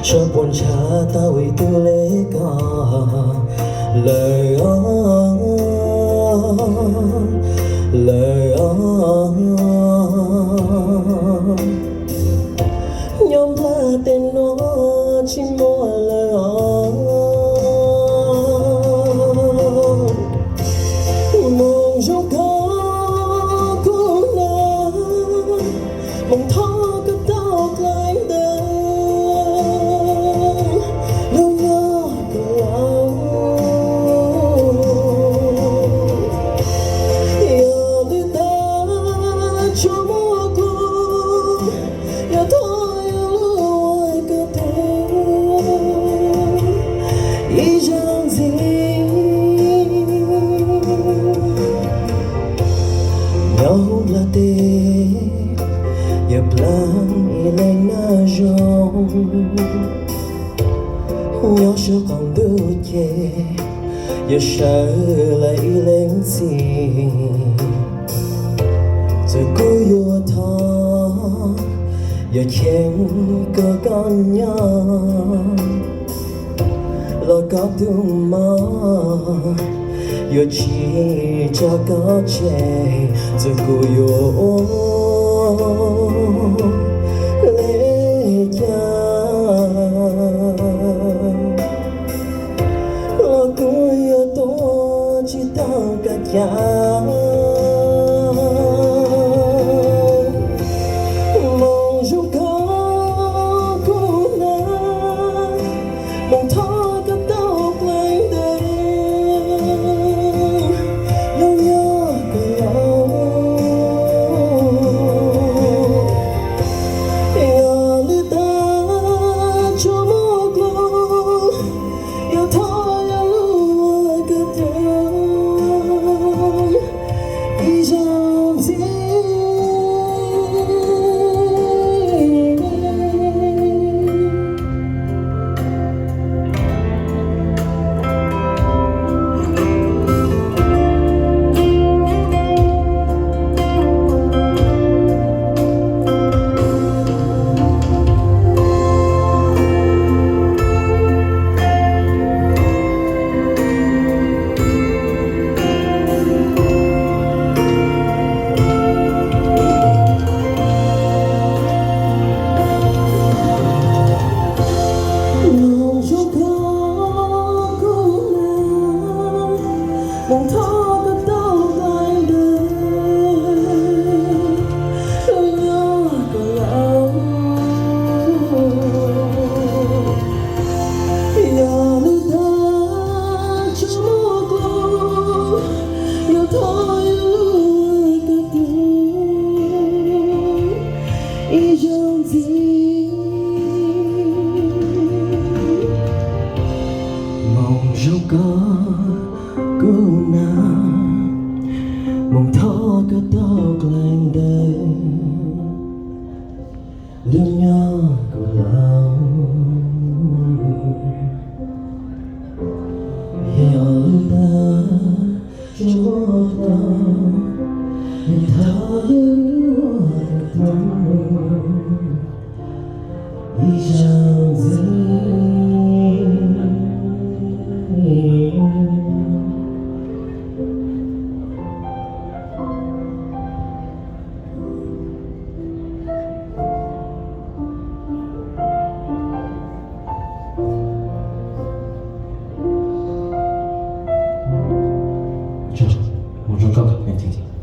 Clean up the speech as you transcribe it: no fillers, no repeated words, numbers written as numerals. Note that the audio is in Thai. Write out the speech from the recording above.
ชอบวนชาตาวิตุเลกาเลยเลยยอมพลาดแต่นอชิมอเลยมองชกเขากูนะมองท้อก็เต้าไกลเดินแล้วยอดก็เราอย่าลืมตาชั่วโมงกูอย่าท้ออย่ารู้ว่าก็เธอ一场情鸟拉的也不浪一类那种要是光不夜也是了一类情这古有他也牵个干呀lo có thương mà yo chỉ cho có che rồi cô yo lệ cha lo cô yo to chỉ tao cả cha mong dù có cô na mong thọ mong thọ có tao lại đời nhớ có lâuอย่าลืมเธอชั่วโมงอย่าท้ออย่ารู้กับเธออีกอย่างที่มองอยู่ก็กูนะมองท้อก็ต้องแกล้งเดินเรื่องยากก็เล่าอย่าลืมตาชั่วตาให้เธอได้รู้ว่าอีกอย่างที่我说哥哥，别听听。